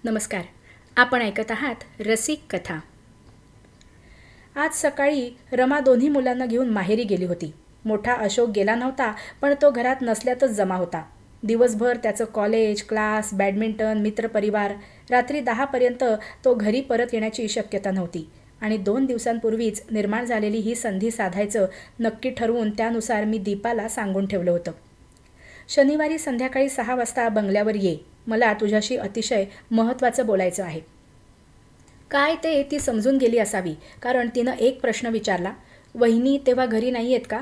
नमस्कार. आपण ऐकत आहात रसिक कथा. आज सकाळी रमा दोन्ही मुलांना घेऊन माहेरी गेली होती. मोठा अशोक गेला नव्हता, पण तो घरात नसल्यातच जमा होता. दिवसभर त्याचं कॉलेज, क्लास, बॅडमिंटन, मित्रपरिवार. रात्री 10पर्यंत तो घरी परत येण्याची शक्यता नव्हती आणि 2 दिवसांपूर्वीच निर्माण झालेली ही संधी साधायचं नक्की ठरवून त्यानुसार मी दीपाला सांगून ठेवलं होतं. शनिवारी संध्याकाळी 6 वाजता बंगल्यावर ये. मला तुझ्याशी अतिशय महत्त्वाचं बोलायचं आहे. काय ते ती समजून गेली असावी, कारण तिनं एक प्रश्न विचारला, वहिनी तेव्हा घरी नाही आहेत का?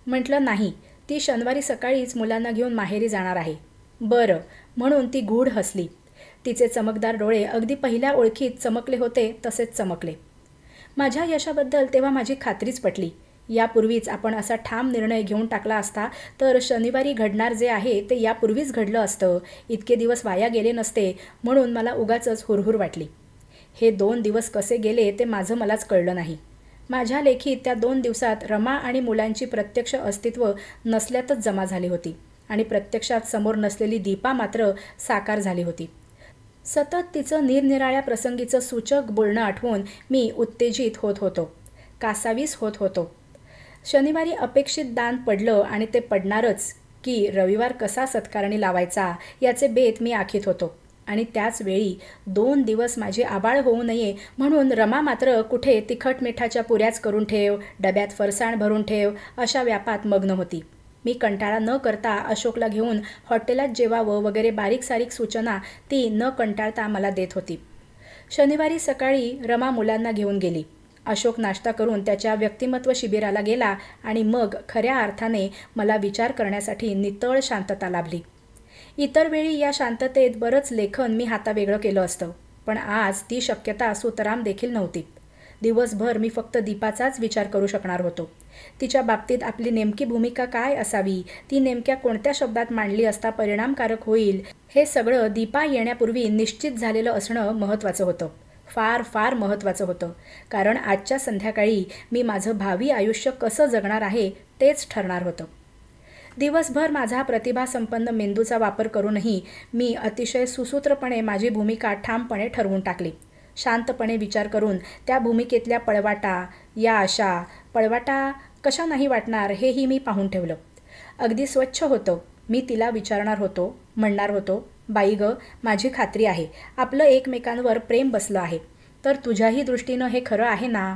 म्हटलं नाही, ती शनिवारी सकाळीच मुलांना घेऊन माहेरी जाणार आहे. बरं, म्हणून ती गूढ हसली. तिचे चमकदार डोळे अगदी पहिल्या ओळखीत चमकले होते तसेच चमकले. माझ्या यशाबद्दल तेव्हा माझी खात्रीच पटली. यापूर्वीच आपण असा ठाम निर्णय घेऊन टाकला असता तर शनिवारी घडणार जे आहे ते यापूर्वीच घडलं असतं. इतके दिवस वाया गेले नसते, म्हणून मला उगाचच हुरहुर वाटली. हे 2 दिवस कसे गेले ते माझं मलाच कळलं नाही. माझ्या लेखी त्या 2 दिवसात रमा आणि मुलांची प्रत्यक्ष अस्तित्व नसल्यातच जमा झाली होती आणि प्रत्यक्षात समोर नसलेली दीपा मात्र साकार झाली होती. सतत तिचं निरनिराळ्या प्रसंगीचं सूचक बोलणं आठवून मी उत्तेजित होत होतो, कासावीस होत होतो. शनिवारी अपेक्षित दान पडलं आणि ते पडणारच की रविवार कसा सत्कारणी लावायचा याचे बेत मी आखीत होतो. आणि त्याच वेळी 2 दिवस माझे आबाळ होऊ नये म्हणून रमा मात्र कुठे तिखट मिठाच्या पुऱ्याच करून ठेव, डब्यात फरसाण भरून ठेव अशा व्यापात मग्न होती. मी कंटाळा न करता अशोकला घेऊन हॉटेलात जेवावं वगैरे बारीक सारीक सूचना ती न कंटाळता मला देत होती. शनिवारी सकाळी रमा मुलांना घेऊन गेली. अशोक नाश्ता करून त्याच्या व्यक्तिमत्व शिबिराला गेला आणि मग खऱ्या अर्थाने मला विचार करण्यासाठी नितळ शांतता लाभली. इतर वेळी या शांततेत बरंच लेखन मी हातावेगळं केलं असतं, पण आज ती शक्यता सुतराम देखील नव्हती. दिवसभर मी फक्त दीपाचाच विचार करू शकणार होतो. तिच्या बाबतीत आपली नेमकी भूमिका काय असावी, ती नेमक्या कोणत्या शब्दात मांडली असता परिणामकारक होईल, हे सगळं दीपा येण्यापूर्वी निश्चित झालेलं असणं महत्त्वाचं होतं. फार फार महत्त्वाचं होतं, कारण आजच्या संध्याकाळी मी माझं भावी आयुष्य कसं जगणार आहे तेच ठरणार होतं. दिवसभर माझा प्रतिभासंपन्न मेंदूचा वापर करूनही मी अतिशय सुसूत्रपणे माझी भूमिका ठामपणे ठरवून टाकली. शांतपणे विचार करून त्या भूमिकेतल्या पळवाटा, या आशा, पळवाटा कशा नाही वाटणार हेही मी पाहून ठेवलं. अगदी स्वच्छ होतं. मी तिला विचारणार होतो, म्हणणार होतो, बाई गं, माझी खात्री आहे आपलं एकमेकांवर प्रेम बसलं आहे, तर तुझ्याही दृष्टीनं हे खरं आहे ना?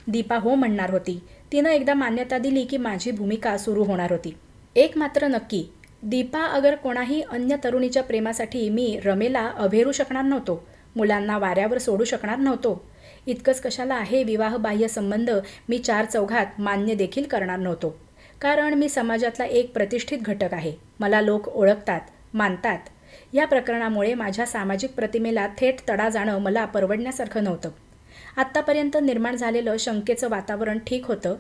दीपा हो म्हणणार होती. तिनं एकदा मान्यता दिली की माझी भूमिका सुरू होणार होती. एक मात्र नक्की, दीपा अगर कोणाही अन्य तरुणीच्या प्रेमासाठी मी रमेला अभेरू शकणार नव्हतो, मुलांना वाऱ्यावर सोडू शकणार नव्हतो. इतकंच कशाला हे विवाहबाह्य संबंध मी 4 चौघात मान्य देखील करणार नव्हतो, कारण मी समाजातला एक प्रतिष्ठित घटक आहे. मला लोक ओळखतात, मानतात. या प्रकरणामुळे माझ्या सामाजिक प्रतिमेला थेट तडा जाणं मला परवडण्यासारखं नव्हतं. आत्तापर्यंत निर्माण झालेलं शंकेचं वातावरण ठीक होतं.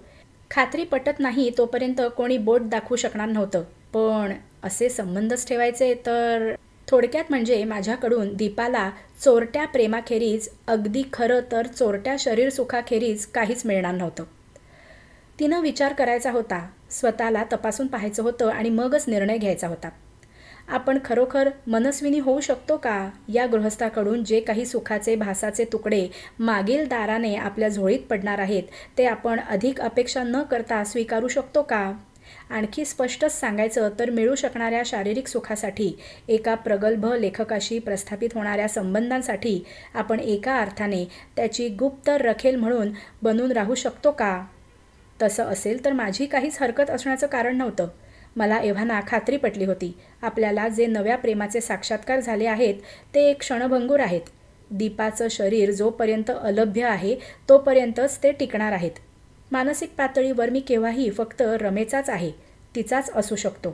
खात्री पटत नाही तोपर्यंत कोणी बोट दाखवू शकणार नव्हतं, पण असे संबंधच ठेवायचे तर... थोडक्यात म्हणजे माझ्याकडून दीपाला चोरट्या प्रेमाखेरीज, अगदी खरं तर चोरट्या शरीरसुखाखेरीज काहीच मिळणार नव्हतं. तिनं विचार करायचा होता, स्वतःला तपासून पाहायचं होतं आणि मगच निर्णय घ्यायचा होता. आपण खरोखर मनस्विनी होऊ शकतो का? या गृहस्थाकडून जे काही सुखाचे भासाचे तुकडे मागील दाराने आपल्या झोळीत पडणार आहेत ते आपण अधिक अपेक्षा न करता स्वीकारू शकतो का? आणखी स्पष्टच सांगायचं तर मिळू शकणाऱ्या शारीरिक सुखासाठी, एका प्रगल्भ लेखकाशी प्रस्थापित होणाऱ्या संबंधांसाठी आपण एका अर्थाने त्याची गुप्त रखेल म्हणून बनून राहू शकतो का? तसं असेल तर माझी काहीच हरकत असण्याचं कारण नव्हतं. मला एव्हाना खात्री पटली होती, आपल्याला जे नव्या प्रेमाचे साक्षात्कार झाले आहेत ते एक क्षणभंगूर आहेत. दीपाचं शरीर जोपर्यंत अलभ्य आहे तोपर्यंतच ते टिकणार आहेत. मानसिक पातळीवर मी केव्हाही फक्त रमेचाच आहे, तिचाच असू शकतो.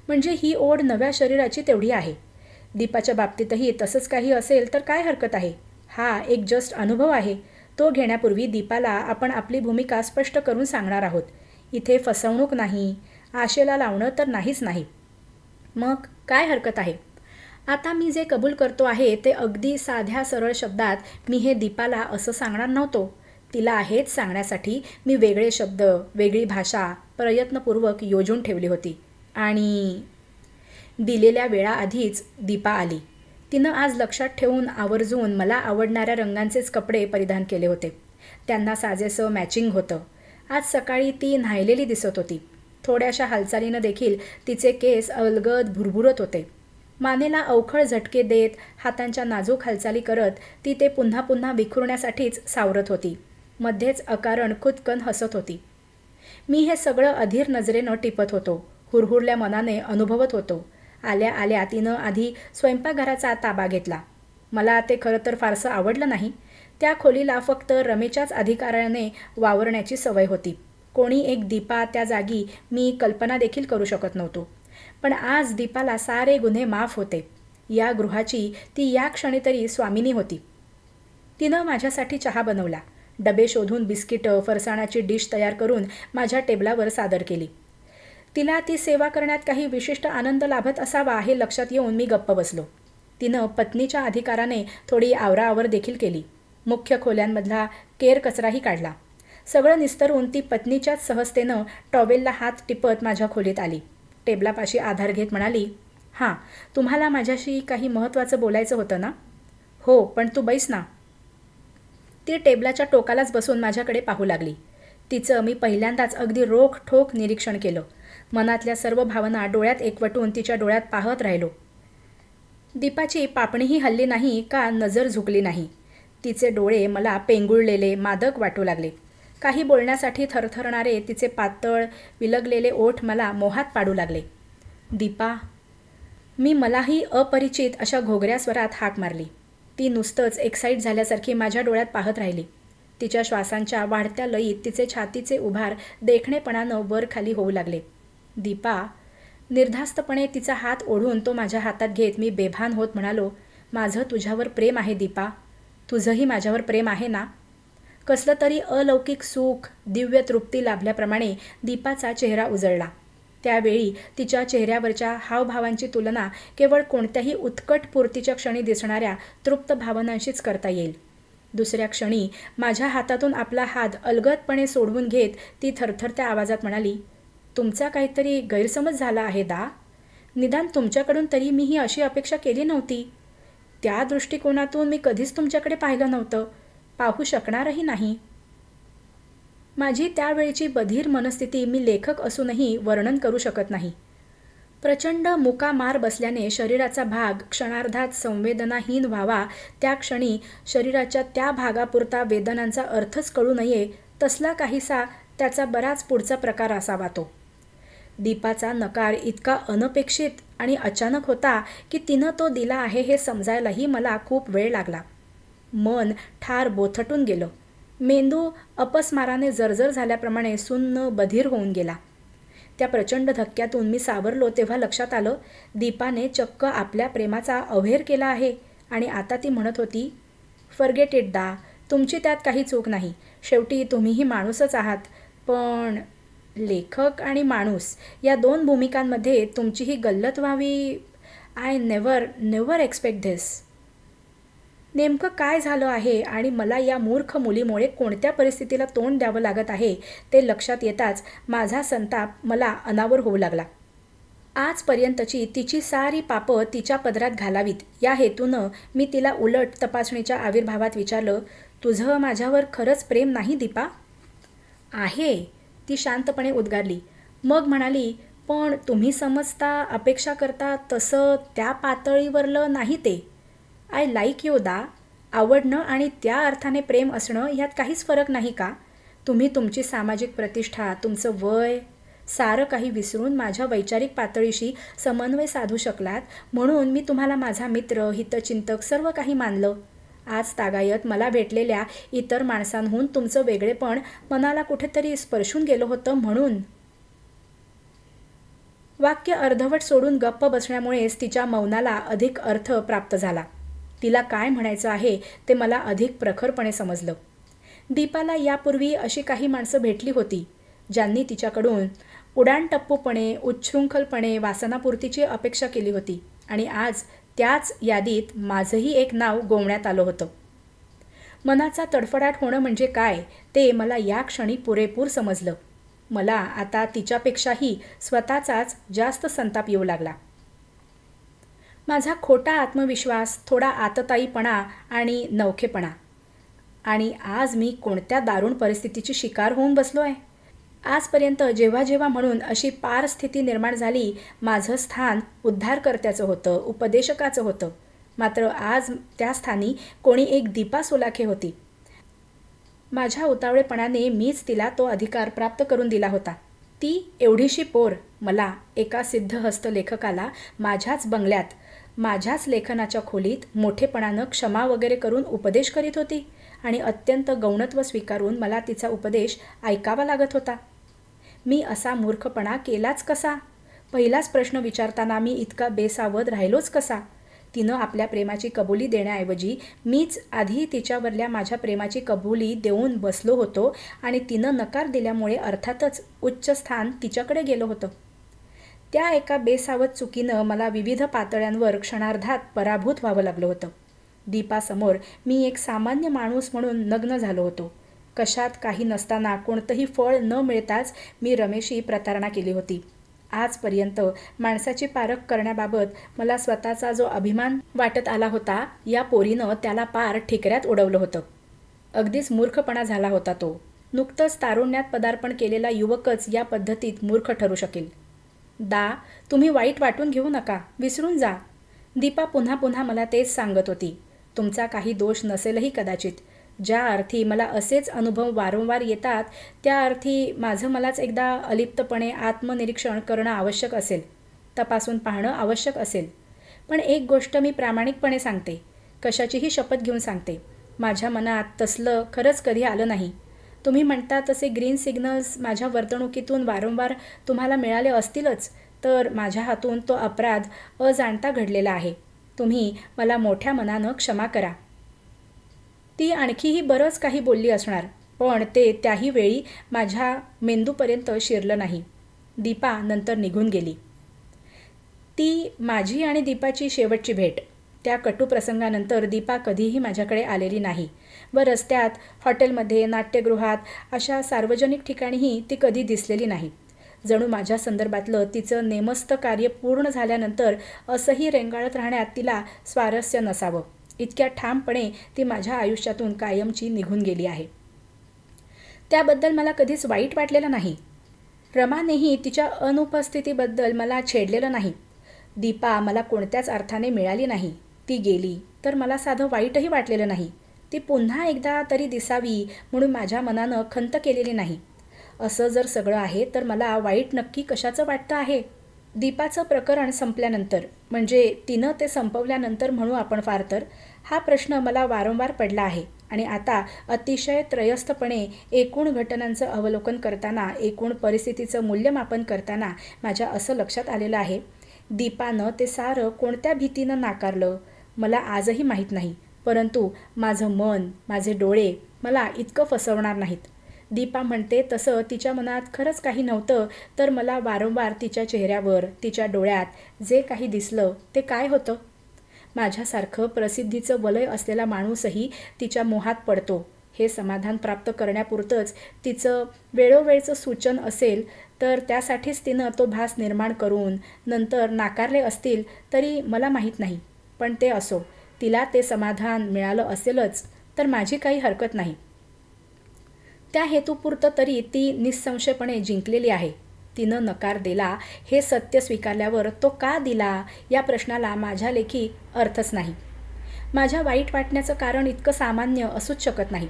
म्हणजे ही ओढ नव्या शरीराची तेवढी आहे. दीपाच्या बाबतीतही तसंच काही असेल तर काय हरकत आहे? हा एक जस्ट अनुभव आहे. तो घेण्यापूर्वी दीपाला आपण आपली भूमिका स्पष्ट करून सांगणार आहोत. इथे फसवणूक नाही, आशेला लावणं तर नाहीच नाही. मग काय हरकत आहे? आता मी जे कबूल करतो आहे ते अगदी साध्या सरळ शब्दात मी हे दीपाला असं सांगणार नव्हतो. तिला हेच सांगण्यासाठी मी वेगळे शब्द, वेगळी भाषा प्रयत्नपूर्वक योजून ठेवली होती. आणि दिलेल्या वेळाआधीच दीपा आली. तिनं आज लक्षात ठेवून आवर्जून मला आवडणाऱ्या रंगांचेच कपडे परिधान केले होते. त्यांना साजेसं मॅचिंग होतं. आज सकाळी ती न्हायलेली दिसत होती. थोड्याशा हालचालीनं देखील तिचे केस अलगद भुरभुरत होते. मानेला अवखळ झटके देत, हातांच्या नाजूक हालचाली करत ती ते पुन्हा पुन्हा विखुरण्यासाठीच सावरत होती. मध्येच अकारण खुदकन हसत होती. मी हे सगळं अधीर नजरेनं टिपत होतो. हुरहुरल्या मनाने अनुभवत होतो. आल्या आल्या तिनं आधी स्वयंपाकघराचा ताबा घेतला. मला ते खरं तर फारसं आवडलं नाही. त्या खोलीला फक्त रमेच्याच अधिकाराने वावरण्याची सवय होती. कोणी एक दीपा त्या जागी मी कल्पना देखील करू शकत नव्हतो. पण आज दीपाला सारे गुन्हे माफ होते. या गृहाची ती या क्षणी तरी स्वामिनी होती. तिनं माझ्यासाठी चहा बनवला. डबे शोधून बिस्किटं, फरसाणाची डिश तयार करून माझ्या टेबलावर सादर केली. तिला ती सेवा करण्यात काही विशिष्ट आनंद लाभत असावा हे लक्षात येऊन मी गप्प बसलो. तिनं पत्नीच्या अधिकाराने थोडी आवराआवर देखील केली. मुख्य खोल्यांमधला केर कचराही काढला. सगळं निस्तरून ती पत्नीच्याच सहजतेनं टॉवेलला हात टिपत माझ्या खोलीत आली. टेबलापाशी आधार घेत म्हणाली, हां, तुम्हाला माझ्याशी काही महत्त्वाचं बोलायचं होतं ना? हो, पण तू बैस ना. ती टेबलाच्या टोकालाच बसून माझ्याकडे पाहू लागली. तिचं मी पहिल्यांदाच अगदी रोखठोक निरीक्षण केलं. मनातल्या सर्व भावना डोळ्यात एकवटून तिच्या डोळ्यात पाहत राहिलो. दीपाची पापणीही हलली नाही का नजर झुकली नाही. तिचे डोळे मला पेंगुळलेले, मादक वाटू लागले. काही बोलण्यासाठी थरथरणारे तिचे पातळ, विलगलेले ओठ मला मोहात पाडू लागले. दीपा, मी मलाही अपरिचित अशा घोगऱ्या स्वरात हाक मारली. ती नुसतंच एक्साईट झाल्यासारखी माझ्या डोळ्यात पाहत राहिली. तिच्या श्वासांच्या वाढत्या लयीत तिचे छातीचे उभार देखणेपणानं वर खाली होऊ लागले. दीपा, निर्धास्तपणे तिचा हात ओढून तो माझ्या हातात घेत मी बेभान होत म्हणालो, माझं तुझ्यावर प्रेम आहे दीपा. तुझंही माझ्यावर प्रेम आहे ना? कसलं तरी अलौकिक सुख, दिव्य तृप्ती लाभल्याप्रमाणे दीपाचा चेहरा उजळला. त्यावेळी तिच्या चेहऱ्यावरच्या हावभावांची तुलना केवळ कोणत्याही उत्कट पूर्तीच्या क्षणी दिसणाऱ्या तृप्त भावनांशीच करता येईल. दुसऱ्या क्षणी माझ्या हातातून आपला हात अलगदपणे सोडवून घेत ती थरथरत्या आवाजात म्हणाली, तुमचा काहीतरी गैरसमज झाला आहे दा. निदान तुमच्याकडून तरी मी ही अशी अपेक्षा केली नव्हती. त्या दृष्टिकोनातून मी कधीच तुमच्याकडे पाहिलं नव्हतं, पाहू शकणारही नाही. माझी त्यावेळची बधीर मनस्थिती मी लेखक असूनही वर्णन करू शकत नाही. प्रचंड मुका मार बसल्याने शरीराचा भाग क्षणार्धात संवेदनाहीन व्हावा, त्या क्षणी शरीराच्या त्या भागापुरता वेदनांचा अर्थच कळू नये, तसला काहीसा त्याचा बराच पुढचा प्रकार असावा तो. दीपाचा नकार इतका अनपेक्षित आणि अचानक होता की तिनं तो दिला आहे हे समजायलाही मला खूप वेळ लागला. मन ठार बोथटून गेलं. मेंदू अपस्माराने जर्जर झाल्याप्रमाणे सुन्न बधीर होऊन गेला. त्या प्रचंड धक्क्यातून मी सावरलो तेव्हा लक्षात आलं, दीपाने चक्क आपल्या प्रेमाचा अव्हेर केला आहे. आणि आता ती म्हणत होती, फॉरगेट इट दा, तुमची त्यात काही चूक नाही. शेवटी तुम्हीही माणूसच आहात. पण लेखक आणि माणूस या दोन भूमिकांमध्ये तुमचीही गल्लत व्हावी, आय नेव्हर एक्सपेक्ट धिस. नेमकं काय झालं आहे आणि मला या मूर्ख मुलीमुळे कोणत्या परिस्थितीला तोंड द्यावं लागत आहे ते लक्षात येताच माझा संताप मला अनावर होऊ लागला. आजपर्यंतची तिची सारी पापं तिच्या पदरात घालावीत या हेतूनं मी तिला उलट तपासणीच्या आविर्भावात विचारलं, तुझं माझ्यावर खरंच प्रेम नाही दीपा? आहे, ती शांतपणे उद्गारली. मग म्हणाली, पण तुम्ही समजता, अपेक्षा करता तसं त्या पातळीवरलं नाही ते. आय लाईक यू दा. आवडणं आणि त्या अर्थाने प्रेम असणं यात काहीच फरक नाही का? तुम्ही तुमची सामाजिक प्रतिष्ठा, तुमचं वय, सारं काही विसरून माझ्या वैचारिक पातळीशी समन्वय साधू शकलात म्हणून मी तुम्हाला माझा मित्र, हितचिंतक सर्व काही मानलं. आज तागायत मला भेटलेल्या इतर माणसांहून तुमचं वेगळेपण मनाला कुठेतरी स्पर्शून गेलं होतं म्हणून. वाक्य अर्धवट सोडून गप्प बसण्यामुळेच तिच्या मौनाला अधिक अर्थ प्राप्त झाला. तिला काय म्हणायचं आहे ते मला अधिक प्रखरपणे समजलं. दीपाला यापूर्वी अशी काही माणसं भेटली होती ज्यांनी तिच्याकडून उडाणटप्पूपणे, उच्छृंखलपणे वासनापूर्तीची अपेक्षा केली होती. आणि आज त्याच यादीत माझंही एक नाव गोवण्यात आलं होतं. मनाचा तडफडाट होणं म्हणजे काय ते मला या क्षणी पुरेपूर समजलं. मला आता तिच्यापेक्षाही स्वतःचाच जास्त संताप येऊ लागला. माझा खोटा आत्मविश्वास, थोडा आतताईपणा आणि नवखेपणा. आणि आज मी कोणत्या दारुण परिस्थितीची शिकार होऊन बसलो आहे. आजपर्यंत जेव्हा जेव्हा म्हणून अशी पार स्थिती निर्माण झाली, माझं स्थान उद्धारकर्त्याचं होतं, उपदेशकाचं होतं. मात्र आज त्या स्थानी कोणी एक दीपा सोलाखे होती. माझ्या उतावळेपणाने मीच तिला तो अधिकार प्राप्त करून दिला होता. ती एवढीशी पोर मला, एका सिद्धहस्त लेखकाला, माझ्याच बंगल्यात, माझ्याच लेखनाच्या खोलीत मोठेपणानं क्षमा वगैरे करून उपदेश करीत होती आणि अत्यंत गौणत्व स्वीकारून मला तिचा उपदेश ऐकावा लागत होता. मी असा मूर्खपणा केलाच कसा? पहिलाच प्रश्न विचारताना मी इतका बेसावध राहिलोच कसा? तिनं आपल्या प्रेमाची कबुली देण्याऐवजी मीच आधी तिच्यावरल्या माझ्या प्रेमाची कबुली देऊन बसलो होतो आणि तिनं नकार दिल्यामुळे अर्थातच उच्च स्थान तिच्याकडे गेलं होतं. त्या एका बेसावध चुकीनं मला विविध पातळ्यांवर क्षणार्धात पराभूत व्हावं लागलं होतं. दीपासमोर मी एक सामान्य माणूस म्हणून नग्न झालो होतो. कशात काही नसताना, कोणतंही फळ न मिळताच मी रमेशशी प्रतारणा केली होती. आजपर्यंत माणसाची पारख करण्याबाबत मला स्वतःचा जो अभिमान वाटत आला होता, या पोरीनं त्याला पार ठिकऱ्यात उडवलं होतं. अगदीच मूर्खपणा झाला होता तो. नुकतंच तारुण्यात पदार्पण केलेला युवकच या पद्धतीत मूर्ख ठरू शकेल. तुम्ही वाईट वाटून घेऊ नका, विसरून जा. दीपा पुन्हा पुन्हा मला तेच सांगत होती. तुमचा काही दोष नसेलही कदाचित. ज्या अर्थी मला असेच अनुभव वारंवार येतात, त्या अर्थी माझं मलाच एकदा अलिप्तपणे आत्मनिरीक्षण करणं आवश्यक असेल, तपासून पाहणं आवश्यक असेल. पण एक गोष्ट मी प्रामाणिकपणे सांगते, कशाचीही शपथ घेऊन सांगते, माझ्या मनात तसलं खरंच कधी आलं नाही. तुम्ही म्हणता तसे ग्रीन सिग्नल्स माझ्या वर्तणुकीतून वारंवार तुम्हाला मिळाले असतीलच, तर माझ्या हातून तो अपराध अजाणता घडलेला आहे. तुम्ही मला मोठ्या मनानं क्षमा करा. ती आणखीही बरंच काही बोलली असणार, पण ते त्याही वेळी माझ्या मेंदूपर्यंत शिरलं नाही. दीपा नंतर निघून गेली. ती माझी आणि दीपाची शेवटची भेट. त्या कटू प्रसंगानंतर दीपा कधीही माझ्याकडे आलेली नाही व रस्त्यात, हॉटेलमध्ये, नाट्यगृहात अशा सार्वजनिक ठिकाणीही ती कधी दिसलेली नाही. जणू माझ्या संदर्भातलं तिचं नेमस्त कार्य पूर्ण झाल्यानंतर असंही रेंगाळत राहण्यात तिला स्वारस्य नसावं, इतक्या ठामपणे ती माझ्या आयुष्यातून कायमची निघून गेली आहे. त्याबद्दल मला कधीच वाईट वाटलेलं नाही. रमानेही तिच्या अनुपस्थितीबद्दल मला छेडलेलं नाही. दीपा मला कोणत्याच अर्थाने मिळाली नाही. ती गेली तर मला साधं वाईटही वाटलेलं नाही. ती पुन्हा एकदा तरी दिसावी म्हणून माझ्या मनानं खंत केलेली नाही. असं जर सगळं आहे तर मला वाईट नक्की कशाचं वाटतं आहे? दीपाचं प्रकरण संपल्यानंतर, म्हणजे तिनं ते संपवल्यानंतर म्हणू आपण फार तर, हा प्रश्न मला वारंवार पडला आहे. आणि आता अतिशय त्रयस्थपणे एकूण घटनांचं अवलोकन करताना, एकूण परिस्थितीचं मूल्यमापन करताना माझ्या असं लक्षात आलेलं आहे, दीपानं ते सारं कोणत्या भीतीनं नाकारलं मला आजही माहीत नाही. परंतु माझं मन, माझे डोळे मला इतकं फसवणार नाहीत. दीपा म्हणते तसं तिच्या मनात खरंच काही नव्हतं, तर मला वारंवार तिच्या चेहऱ्यावर, तिच्या डोळ्यात जे काही दिसलं ते काय होतं? माझ्यासारखं प्रसिद्धीचं वलय असलेला माणूसही तिच्या मोहात पडतो हे समाधान प्राप्त करण्यापुरतंच तिचं वेळोवेळचं सूचन असेल, तर त्यासाठीच तिनं तो भास निर्माण करून नंतर नाकारले असतील तरी मला माहीत नाही. पण ते असो, तिला ते समाधान मिळालं असेलच तर माझी काही हरकत नाही. त्या हेतुपुरतं तरी ती निःसंशयपणे जिंकलेली आहे. तिनं नकार दिला हे सत्य स्वीकारल्यावर तो का दिला या प्रश्नाला माझ्या लेखी अर्थच नाही. माझ्या वाईट वाटण्याचं कारण इतकं सामान्य असूच शकत नाही.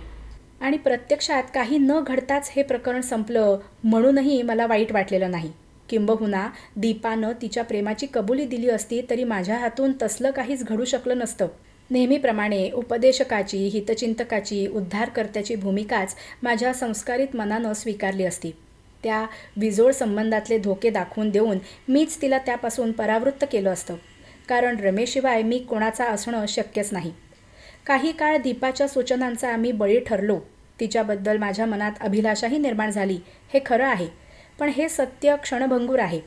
आणि प्रत्यक्षात काही न घडताच हे प्रकरण संपलं म्हणूनही मला वाईट वाटलेलं नाही. किंबहुना दीपानं तिच्या प्रेमाची कबुली दिली असती तरी माझ्या हातून तसलं काहीच घडू शकलं नसतं. नेहमीप्रमाणे उपदेशकाची, हितचिंतकाची, उद्धारकर्त्याची भूमिकाच माझ्या संस्कारित मनानं स्वीकारली असती. त्या विजोड संबंधातले धोके दाखवून देऊन मीच तिला त्यापासून परावृत्त केलं असतं. कारण रमेशशिवाय मी कोणाचा असणं शक्यच नाही. काही काळ दीपाच्या सूचनांचा मी बळी ठरलो. तिच्याबद्दल माझ्या मनात अभिलाषाही निर्माण झाली, हे खरं आहे. पण हे सत्य क्षणभंगूर आहे.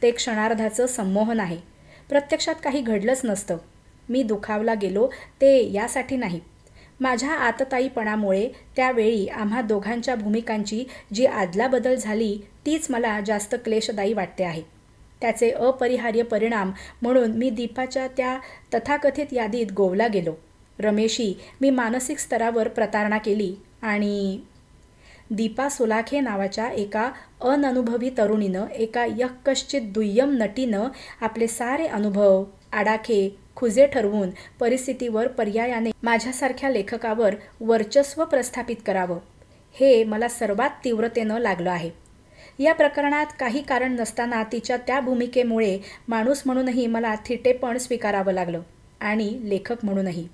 ते क्षणार्धाचं संमोहन आहे. प्रत्यक्षात काही घडलंच नसतं. मी दुखावला गेलो ते यासाठी नाही. माझ्या आतताईपणामुळे त्यावेळी आम्हा दोघांच्या भूमिकांची जी आदलाबदल झाली तीच मला जास्त क्लेशदायी वाटते आहे. त्याचे अपरिहार्य परिणाम म्हणून मी दीपाच्या त्या तथाकथित यादीत गोवला गेलो. रमेशशी मी मानसिक स्तरावर प्रतारणा केली आणि दीपा सुलाखे नावाच्या एका अननुभवी तरुणीनं, एका यःकश्चित दुय्यम नटीनं आपले सारे अनुभव, आडाखे, खुजे ठरवून परिस्थितीवर पर्यायाने माझ्यासारख्या लेखकावर वर्चस्व प्रस्थापित करावं, हे मला सर्वात तीव्रतेनं लागलं आहे. या प्रकरणात काही कारण नसताना तिच्या त्या भूमिकेमुळे माणूस म्हणूनही मला थिटेपण स्वीकारावं लागलं आणि लेखक म्हणूनही.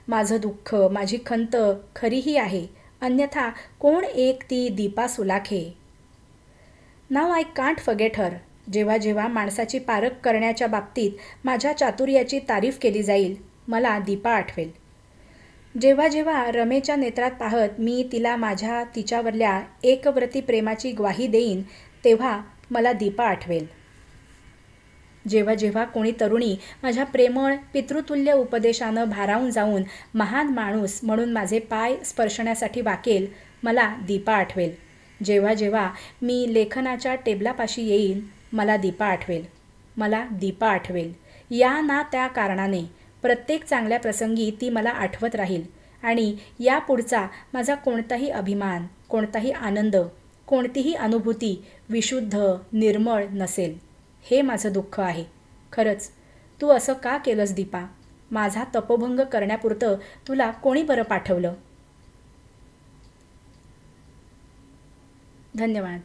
माझं दुःख, माझी खंत खरीही आहे, अन्यथा कोण एक ती दीपा सुलाखे. नाव आय कांट फॉरगेट हर. जेव्हा जेव्हा माणसाची पारख करण्याच्या बाबतीत माझ्या चातुर्याची तारीफ केली जाईल, मला दीपा आठवेल. जेव्हा जेव्हा रमेच्या नेत्रात पाहत मी तिला माझ्या तिच्यावरल्या एकव्रती प्रेमाची ग्वाही देईन, तेव्हा मला दीपा आठवेल. जेव्हा जेव्हा कोणी तरुणी माझ्या प्रेमळ पितृतुल्य उपदेशानं भारावून जाऊन महान माणूस म्हणून माझे पाय स्पर्शण्यासाठी वाकेल, मला दीपा आठवेल. जेव्हा जेव्हा मी लेखनाच्या टेबलापाशी येईन, मला दीपा आठवेल. मला दीपा आठवेल. या ना त्या कारणाने प्रत्येक चांगल्या प्रसंगी ती मला आठवत राहील आणि यापुढचा माझा कोणताही अभिमान, कोणताही आनंद, कोणतीही अनुभूती विशुद्ध, निर्मळ नसेल. हे माझं दुःख आहे. खरंच तू असं का केलंस दीपा? माझा तपोभंग करण्यापुरतं तुला कोणी बरं पाठवलं? धन्यवाद.